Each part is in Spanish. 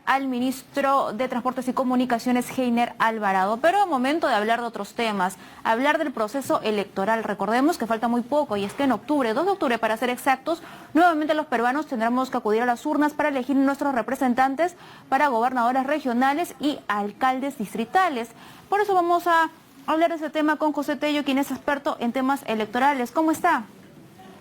Al ministro de Transportes y Comunicaciones, Heiner Alvarado. Pero es momento de hablar de otros temas, hablar del proceso electoral. Recordemos que falta muy poco y es que en octubre, 2 de octubre para ser exactos, nuevamente los peruanos tendremos que acudir a las urnas para elegir nuestros representantes para gobernadores regionales y alcaldes distritales. Por eso vamos a hablar de ese tema con José Tello, quien es experto en temas electorales. ¿Cómo está?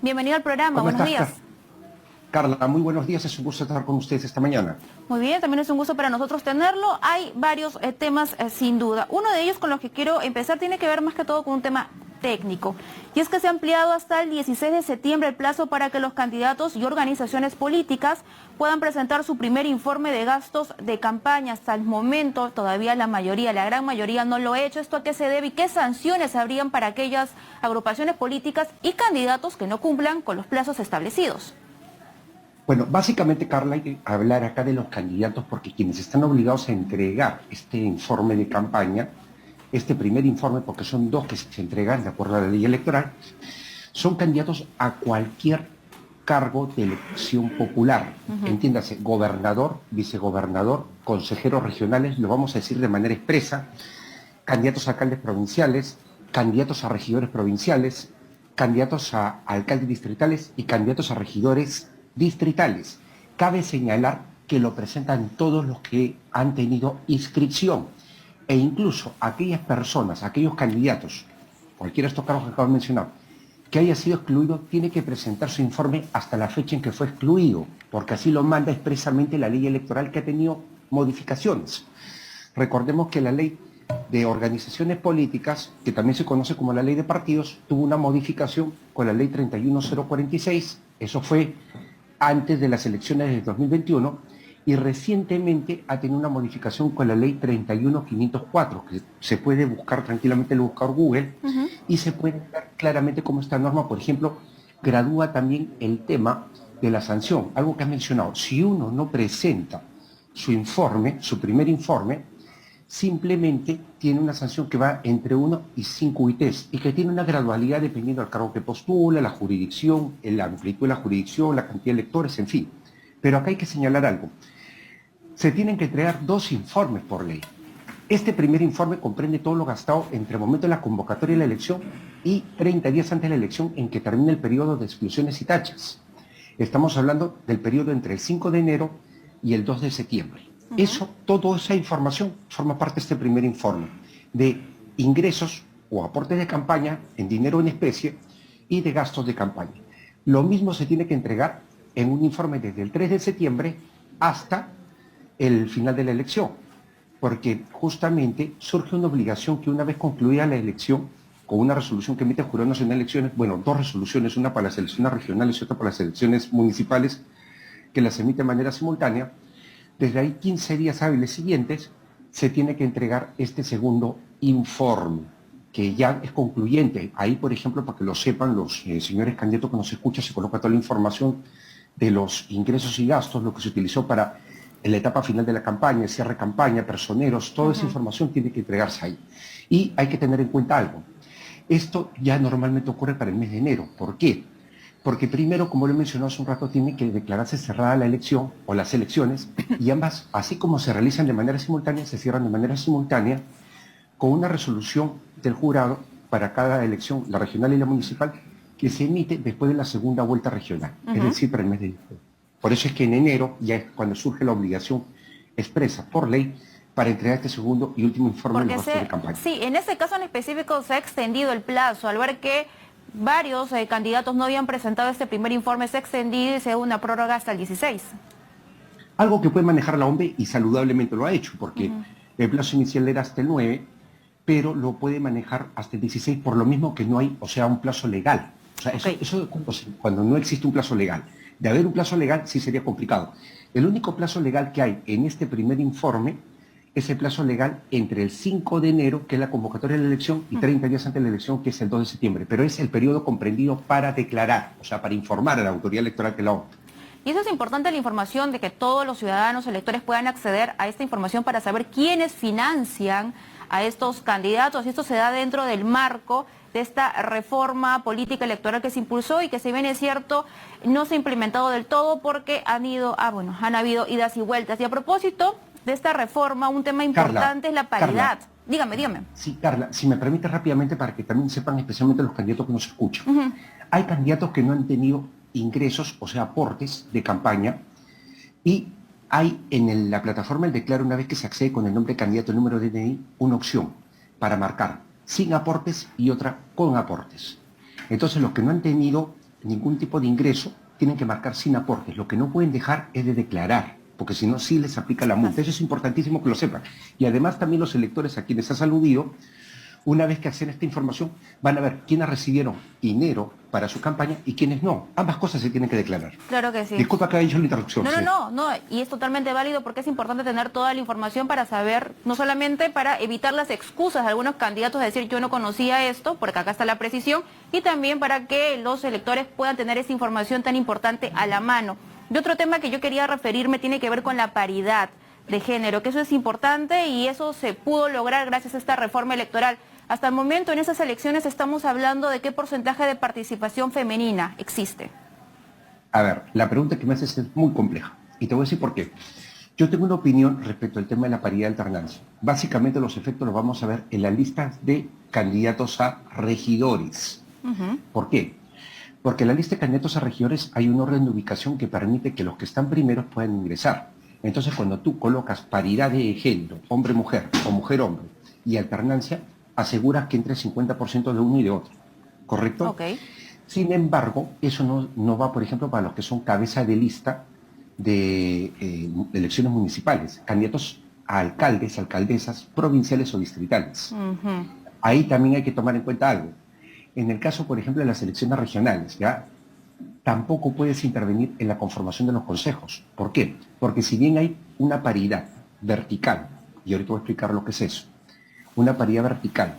Bienvenido al programa, buenos días. Carla, muy buenos días, es un gusto estar con ustedes esta mañana. Muy bien, también es un gusto para nosotros tenerlo. Hay varios temas sin duda. Uno de ellos con los que quiero empezar tiene que ver más que todo con un tema técnico. Y es que se ha ampliado hasta el 16 de septiembre el plazo para que los candidatos y organizaciones políticas puedan presentar su primer informe de gastos de campaña. Hasta el momento todavía la gran mayoría no lo ha hecho. ¿Esto a qué se debe y qué sanciones habrían para aquellas agrupaciones políticas y candidatos que no cumplan con los plazos establecidos? Bueno, básicamente, Carla, hay que hablar acá de los candidatos porque quienes están obligados a entregar este informe de campaña, este primer informe, porque son 2 que se entregan de acuerdo a la ley electoral, son candidatos a cualquier cargo de elección popular. Entiéndase, gobernador, vicegobernador, consejeros regionales, lo vamos a decir de manera expresa, candidatos a alcaldes provinciales, candidatos a regidores provinciales, candidatos a alcaldes distritales y candidatos a regidores distritales. Cabe señalar que lo presentan todos los que han tenido inscripción e incluso aquellas personas, aquellos candidatos, cualquiera de estos cargos que acabo de mencionar, que haya sido excluido, tiene que presentar su informe hasta la fecha en que fue excluido, porque así lo manda expresamente la ley electoral, que ha tenido modificaciones. Recordemos que la ley de organizaciones políticas, que también se conoce como la ley de partidos, tuvo una modificación con la ley 31046, eso fue antes de las elecciones del 2021, y recientemente ha tenido una modificación con la ley 31504, que se puede buscar tranquilamente en el buscador Google, y se puede ver claramente cómo esta norma, por ejemplo, gradúa también el tema de la sanción, algo que has mencionado. Si uno no presenta su informe, su primer informe, simplemente tiene una sanción que va entre 1 y 5 UITs y que tiene una gradualidad dependiendo del cargo que postula, la jurisdicción, la amplitud de la jurisdicción, la cantidad de electores, en fin. Pero acá hay que señalar algo. Se tienen que entregar 2 informes por ley. Este primer informe comprende todo lo gastado entre el momento de la convocatoria de la elección y 30 días antes de la elección, en que termina el periodo de exclusiones y tachas. Estamos hablando del periodo entre el 5 de enero y el 2 de septiembre. Toda esa información forma parte de este primer informe de ingresos o aportes de campaña en dinero en especie y de gastos de campaña. Lo mismo se tiene que entregar en un informe desde el 3 de septiembre hasta el final de la elección, porque justamente surge una obligación que una vez concluida la elección, con una resolución que emite el Jurado Nacional de Elecciones, bueno, 2 resoluciones, una para las elecciones regionales y otra para las elecciones municipales, que las emite de manera simultánea. Desde ahí 15 días hábiles siguientes se tiene que entregar este segundo informe, que ya es concluyente. Ahí, por ejemplo, para que lo sepan los señores candidatos que nos escuchan, se coloca toda la información de los ingresos y gastos, lo que se utilizó para en la etapa final de la campaña, el cierre de campaña, personeros, toda esa información tiene que entregarse ahí. Y hay que tener en cuenta algo. Esto ya normalmente ocurre para el mes de enero. ¿Por qué? Porque primero, como lo he mencionado hace un rato, tiene que declararse cerrada la elección o las elecciones, y ambas, así como se realizan de manera simultánea, se cierran de manera simultánea con una resolución del jurado para cada elección, la regional y la municipal, que se emite después de la segunda vuelta regional, es decir, para el mes de enero. Por eso es que en enero ya es cuando surge la obligación expresa por ley para entregar este segundo y último informe de los gastos de campaña. Sí, en ese caso en específico se ha extendido el plazo, al ver que varios candidatos no habían presentado este primer informe, se ha extendido y se da una prórroga hasta el 16. Algo que puede manejar la OMB y saludablemente lo ha hecho, porque el plazo inicial era hasta el 9, pero lo puede manejar hasta el 16 por lo mismo que no hay, o sea, un plazo legal. O sea, eso cuando no existe un plazo legal. De haber un plazo legal sí sería complicado. El único plazo legal que hay en este primer informe es el plazo legal entre el 5 de enero, que es la convocatoria de la elección, y 30 días antes de la elección, que es el 2 de septiembre. Pero es el periodo comprendido para declarar, o sea, para informar a la autoridad electoral que la OMB. Y eso es importante, la información de que todos los ciudadanos electores puedan acceder a esta información para saber quiénes financian a estos candidatos. Y esto se da dentro del marco de esta reforma política electoral que se impulsó y que, si bien es cierto, no se ha implementado del todo porque han habido idas y vueltas. Y a propósito de esta reforma, un tema importante es la paridad. Dígame. Sí, Carla, si me permite rápidamente para que también sepan especialmente los candidatos que nos escuchan. Hay candidatos que no han tenido ingresos, o sea, aportes de campaña, y hay en la plataforma El Declaro, una vez que se accede con el nombre de candidato, el número de DNI, una opción para marcar sin aportes y otra con aportes. Entonces, los que no han tenido ningún tipo de ingreso tienen que marcar sin aportes. Lo que no pueden dejar es de declarar, porque si no, sí les aplica la multa. Eso es importantísimo que lo sepan. Y además también los electores a quienes has aludido, una vez que acceden a esta información, van a ver quiénes recibieron dinero para su campaña y quiénes no. Ambas cosas se tienen que declarar. Claro que sí. Disculpa que haya hecho la interrupción. No, y es totalmente válido porque es importante tener toda la información para saber, no solamente para evitar las excusas de algunos candidatos de decir yo no conocía esto, porque acá está la precisión, y también para que los electores puedan tener esa información tan importante a la mano. Y otro tema que yo quería referirme tiene que ver con la paridad de género, que eso es importante y eso se pudo lograr gracias a esta reforma electoral. Hasta el momento en esas elecciones estamos hablando de qué porcentaje de participación femenina existe. A ver, la pregunta que me haces es muy compleja y te voy a decir por qué. Yo tengo una opinión respecto al tema de la paridad de alternancia. Básicamente los efectos los vamos a ver en la lista de candidatos a regidores. ¿Por qué? Porque en la lista de candidatos a regidores hay un orden de ubicación que permite que los que están primeros puedan ingresar. Entonces, cuando tú colocas paridad de género, hombre-mujer o mujer-hombre, y alternancia, aseguras que entre el 50% de uno y de otro. ¿Correcto? Ok. Sin embargo, eso no va, por ejemplo, para los que son cabeza de lista de elecciones municipales, candidatos a alcaldes, alcaldesas, provinciales o distritales. Ahí también hay que tomar en cuenta algo. En el caso, por ejemplo, de las elecciones regionales, ¿ya? Tampoco puedes intervenir en la conformación de los consejos. ¿Por qué? Porque si bien hay una paridad vertical, y ahorita voy a explicar lo que es eso, una paridad vertical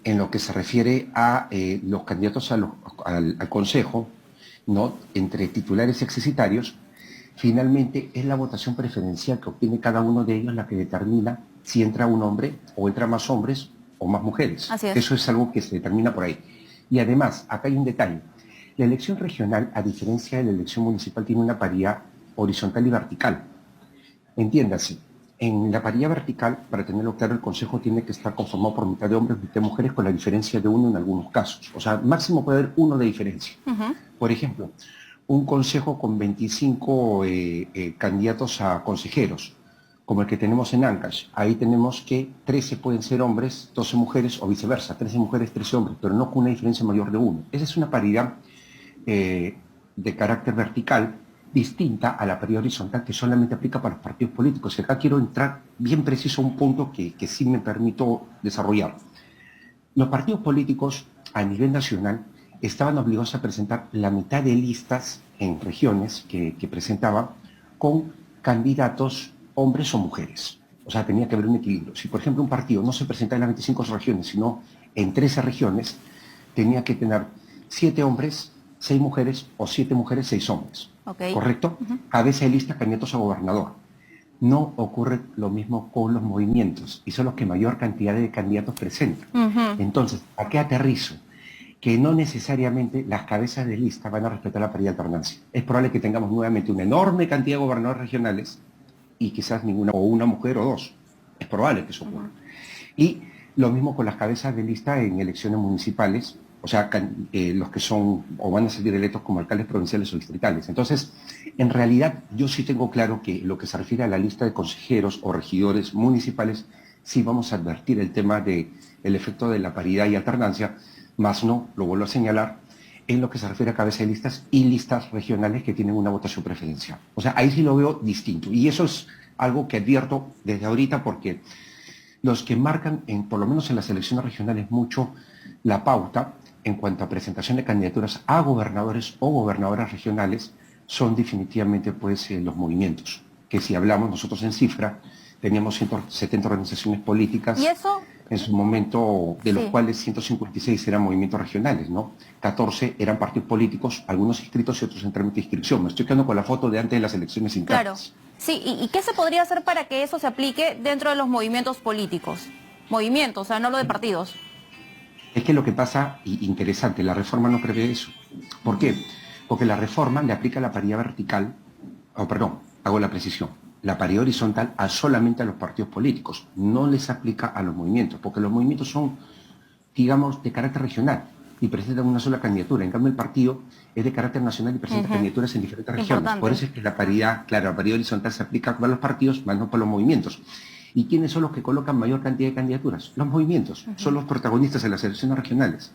en lo que se refiere a los candidatos al consejo, ¿no? Entre titulares y execitarios, finalmente es la votación preferencial que obtiene cada uno de ellos la que determina si entra un hombre o entra más hombres o más mujeres. Así es. Eso es algo que se determina por ahí. Y además, acá hay un detalle. La elección regional, a diferencia de la elección municipal, tiene una paridad horizontal y vertical. Entiéndase, en la paridad vertical, para tenerlo claro, el consejo tiene que estar conformado por mitad de hombres, mitad de mujeres, con la diferencia de uno en algunos casos. O sea, máximo puede haber uno de diferencia. Por ejemplo, un consejo con 25 candidatos a consejeros, como el que tenemos en Ancash. Ahí tenemos que 13 pueden ser hombres, 12 mujeres, o viceversa, 13 mujeres, 13 hombres, pero no con una diferencia mayor de uno. Esa es una paridad de carácter vertical, distinta a la paridad horizontal que solamente aplica para los partidos políticos. Y acá quiero entrar bien preciso a un punto que sí me permito desarrollar. Los partidos políticos a nivel nacional estaban obligados a presentar la mitad de listas en regiones que presentaban con candidatos hombres o mujeres. O sea, tenía que haber un equilibrio. Si, por ejemplo, un partido no se presentaba en las 25 regiones, sino en 13 regiones, tenía que tener 7 hombres, 6 mujeres, o 7 mujeres, 6 hombres. Okay. ¿Correcto? Cabeza de lista, candidatos a gobernador. No ocurre lo mismo con los movimientos, y son los que mayor cantidad de candidatos presentan. Entonces, ¿a qué aterrizo? Que no necesariamente las cabezas de lista van a respetar la paridad de alternancia. Es probable que tengamos nuevamente una enorme cantidad de gobernadores regionales y quizás ninguna, o una mujer o dos. Es probable que eso ocurra. Y lo mismo con las cabezas de lista en elecciones municipales, o sea, los que son o van a salir electos como alcaldes provinciales o distritales. Entonces, en realidad, yo sí tengo claro que lo que se refiere a la lista de consejeros o regidores municipales, sí vamos a advertir el tema del efecto de la paridad y alternancia, más no, lo vuelvo a señalar, en lo que se refiere a cabeza de listas y listas regionales que tienen una votación preferencial. O sea, ahí sí lo veo distinto. Y eso es algo que advierto desde ahorita porque los que marcan, por lo menos en las elecciones regionales, mucho la pauta en cuanto a presentación de candidaturas a gobernadores o gobernadoras regionales son definitivamente pues, los movimientos, que si hablamos nosotros en cifra, teníamos 170 organizaciones políticas. ¿Y eso? En su momento, de los Sí. cuales 156 eran movimientos regionales, ¿no? 14 eran partidos políticos, algunos inscritos y otros en trámite de inscripción. Me estoy quedando con la foto de antes de las elecciones Claro. internas. Sí, ¿y qué se podría hacer para que eso se aplique dentro de los movimientos políticos? Movimientos, o sea, no lo de partidos. Es que lo que pasa, y interesante, la reforma no prevé eso. ¿Por qué? Porque la reforma le aplica la paridad vertical, o perdón, hago la precisión, la paridad horizontal solamente a los partidos políticos, no les aplica a los movimientos, porque los movimientos son, digamos, de carácter regional y presentan una sola candidatura. En cambio, el partido es de carácter nacional y presenta candidaturas en diferentes regiones. Importante. Por eso es que la paridad, claro, la paridad horizontal se aplica para los partidos, más no para los movimientos. ¿Y quiénes son los que colocan mayor cantidad de candidaturas? Los movimientos, son los protagonistas en las elecciones regionales.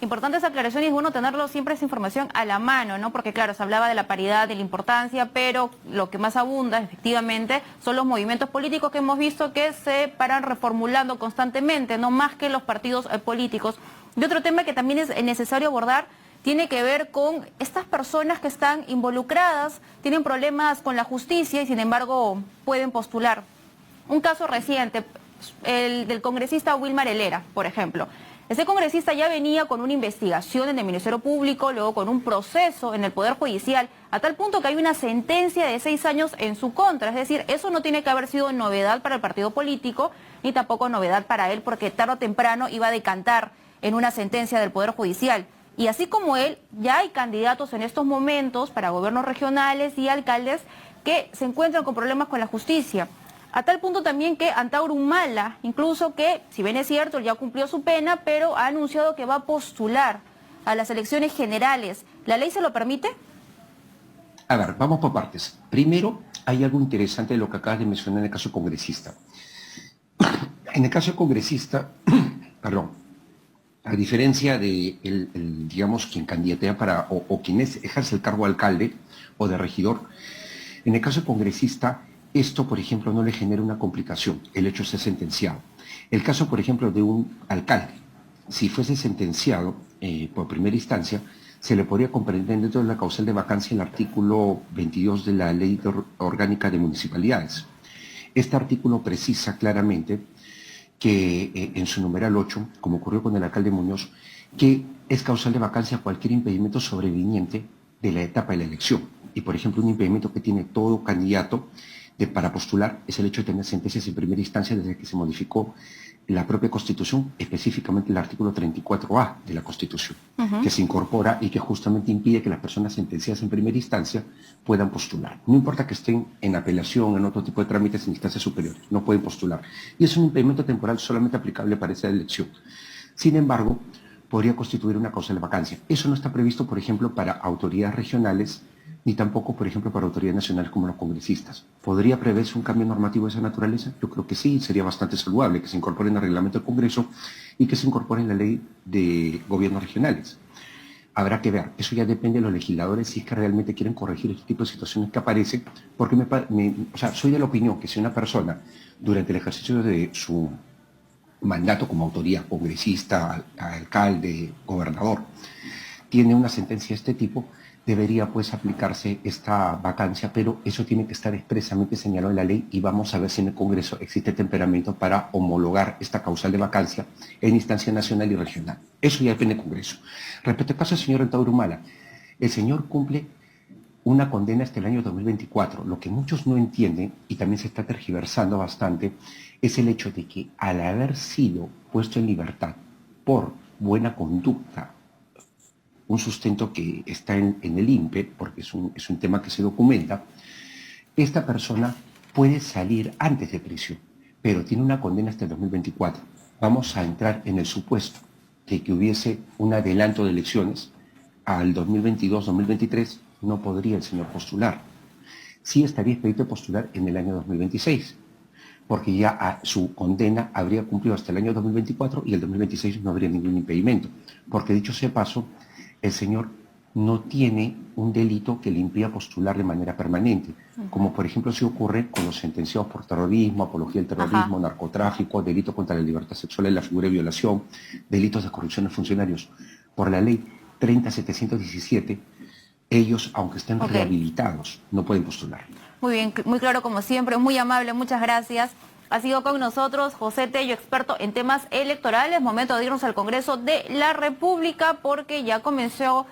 Importante esa aclaración y es bueno tenerlo siempre esa información a la mano, ¿no? Porque claro, se hablaba de la paridad, de la importancia, pero lo que más abunda efectivamente son los movimientos políticos que hemos visto que se paran reformulando constantemente, no más que los partidos políticos. Y otro tema que también es necesario abordar tiene que ver con estas personas que están involucradas, tienen problemas con la justicia y sin embargo pueden postular. Un caso reciente, el del congresista Wilmar Helera, por ejemplo. Ese congresista ya venía con una investigación en el Ministerio Público, luego con un proceso en el Poder Judicial, a tal punto que hay una sentencia de 6 años en su contra. Es decir, eso no tiene que haber sido novedad para el partido político, ni tampoco novedad para él, porque tarde o temprano iba a decantar en una sentencia del Poder Judicial. Y así como él, ya hay candidatos en estos momentos para gobiernos regionales y alcaldes que se encuentran con problemas con la justicia. A tal punto también que Antauro Humala, incluso que, si bien es cierto, él ya cumplió su pena, pero ha anunciado que va a postular a las elecciones generales. ¿La ley se lo permite? A ver, vamos por partes. Primero, hay algo interesante de lo que acabas de mencionar en el caso congresista. En el caso congresista, perdón, a diferencia de, digamos, quien candidatea para, o quien ejerce el cargo de alcalde o de regidor, en el caso congresista, esto, por ejemplo, no le genera una complicación, el hecho de ser sentenciado. El caso, por ejemplo, de un alcalde, si fuese sentenciado por primera instancia, se le podría comprender dentro de la causal de vacancia el artículo 22 de la Ley Orgánica de Municipalidades. Este artículo precisa claramente que en su numeral 8, como ocurrió con el alcalde Muñoz, que es causal de vacancia cualquier impedimento sobreviniente de la etapa de la elección. Y, por ejemplo, un impedimento que tiene todo candidato para postular es el hecho de tener sentencias en primera instancia desde que se modificó la propia Constitución, específicamente el artículo 34A de la Constitución, que se incorpora y que justamente impide que las personas sentenciadas en primera instancia puedan postular. No importa que estén en apelación, en otro tipo de trámites en instancias superiores, no pueden postular. Y es un impedimento temporal solamente aplicable para esa elección. Sin embargo, podría constituir una causa de vacancia. Eso no está previsto, por ejemplo, para autoridades regionales, ni tampoco, por ejemplo, para autoridades nacionales como los congresistas. ¿Podría preverse un cambio normativo de esa naturaleza? Yo creo que sí, sería bastante saludable que se incorpore en el reglamento del Congreso y que se incorpore en la ley de gobiernos regionales. Habrá que ver, eso ya depende de los legisladores si es que realmente quieren corregir este tipo de situaciones que aparecen, porque soy de la opinión que si una persona, durante el ejercicio de su mandato como autoridad, congresista, alcalde, gobernador, tiene una sentencia de este tipo, debería pues aplicarse esta vacancia, pero eso tiene que estar expresamente señalado en la ley y vamos a ver si en el Congreso existe temperamento para homologar esta causal de vacancia en instancia nacional y regional. Eso ya depende del Congreso. Respecto al caso del señor Antauro Humala, el señor cumple una condena hasta el año 2024. Lo que muchos no entienden, y también se está tergiversando bastante, es el hecho de que al haber sido puesto en libertad por buena conducta, un sustento que está en el INPE, porque es un tema que se documenta, esta persona puede salir antes de prisión, pero tiene una condena hasta el 2024. Vamos a entrar en el supuesto de que hubiese un adelanto de elecciones al 2022-2023, no podría el señor postular. Sí estaría expedito postular en el año 2026, porque ya su condena habría cumplido hasta el año 2024 y el 2026 no habría ningún impedimento, porque dicho sea paso, el señor no tiene un delito que le impida postular de manera permanente, como por ejemplo se ocurre con los sentenciados por terrorismo, apología del terrorismo, narcotráfico, delito contra la libertad sexual y la figura de violación, delitos de corrupción de funcionarios. Por la ley 30.717, ellos, aunque estén Ok. rehabilitados, no pueden postular. Muy bien, muy claro como siempre, muy amable, muchas gracias. Ha sido con nosotros José Tello, experto en temas electorales. Momento de irnos al Congreso de la República porque ya comenzó